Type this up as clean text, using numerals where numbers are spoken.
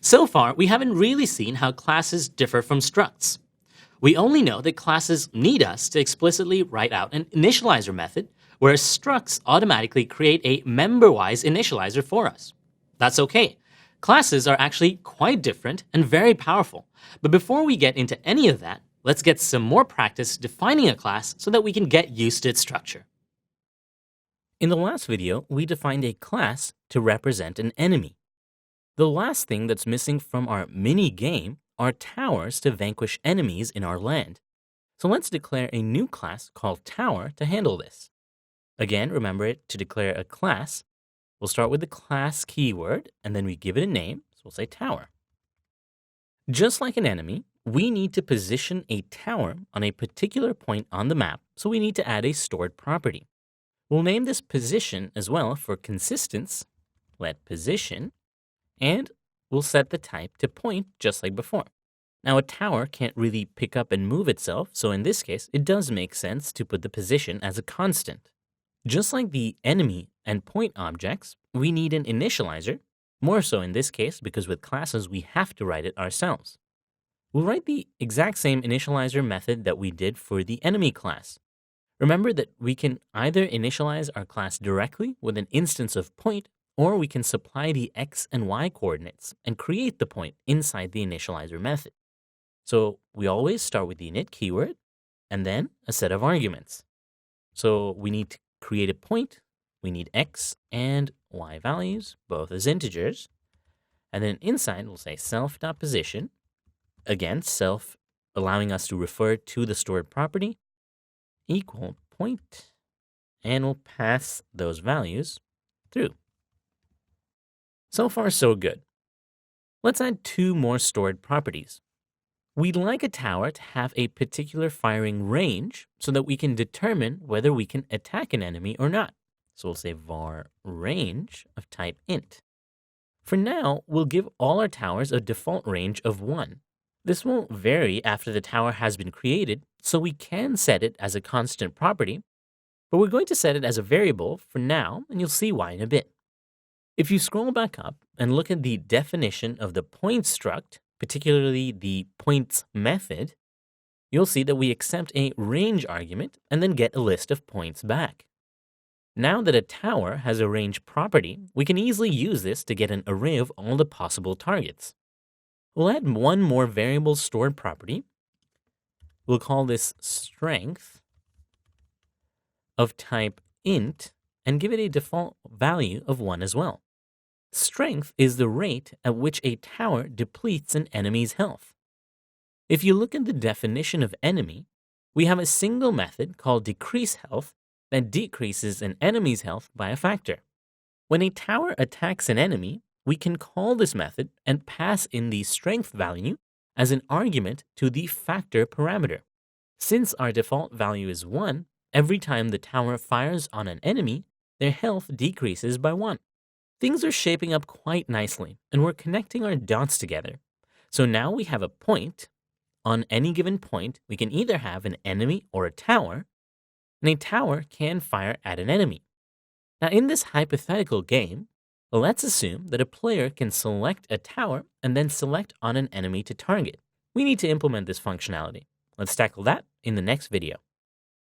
So far, we haven't really seen how classes differ from structs. We only know that classes need us to explicitly write out an initializer method, whereas structs automatically create a member-wise initializer for us. That's okay. Classes are actually quite different and very powerful. But before we get into any of that, let's get some more practice defining a class so that we can get used to its structure. In the last video, we defined a class to represent an enemy. The last thing that's missing from our mini game are towers to vanquish enemies in our land. So let's declare a new class called Tower to handle this. Again, remember to declare a class. We'll start with the class keyword, and then we give it a name, so we'll say Tower. Just like an enemy, we need to position a tower on a particular point on the map, so we need to add a stored property. We'll name this position as well for consistency, let position, and we'll set the type to point just like before. Now a tower can't really pick up and move itself, so in this case, it does make sense to put the position as a constant. Just like the enemy and point objects, we need an initializer, more so in this case because with classes we have to write it ourselves. We'll write the exact same initializer method that we did for the enemy class. Remember that we can either initialize our class directly with an instance of point, or we can supply the x and y coordinates and create the point inside the initializer method. So we always start with the init keyword and then a set of arguments. So we need to create a point. We need x and y values, both as integers. And then inside we'll say self.position. Again, self allowing us to refer to the stored property equal point, and we'll pass those values through. So far, so good. Let's add two more stored properties. We'd like a tower to have a particular firing range so that we can determine whether we can attack an enemy or not. So we'll say var range of type int. For now, we'll give all our towers a default range of 1. This won't vary after the tower has been created, so we can set it as a constant property, but we're going to set it as a variable for now, and you'll see why in a bit. If you scroll back up and look at the definition of the point struct, particularly the points method, you'll see that we accept a range argument and then get a list of points back. Now that a tower has a range property, we can easily use this to get an array of all the possible targets. We'll add one more variable stored property. We'll call this strength of type int and give it a default value of 1 as well. Strength is the rate at which a tower depletes an enemy's health. If you look at the definition of enemy, we have a single method called decrease health that decreases an enemy's health by a factor. When a tower attacks an enemy, we can call this method and pass in the strength value as an argument to the factor parameter. Since our default value is 1, every time the tower fires on an enemy, their health decreases by 1. Things are shaping up quite nicely, and we're connecting our dots together. So now we have a point. On any given point, we can either have an enemy or a tower, and a tower can fire at an enemy. Now in this hypothetical game, let's assume that a player can select a tower and then select on an enemy to target. We need to implement this functionality. Let's tackle that in the next video.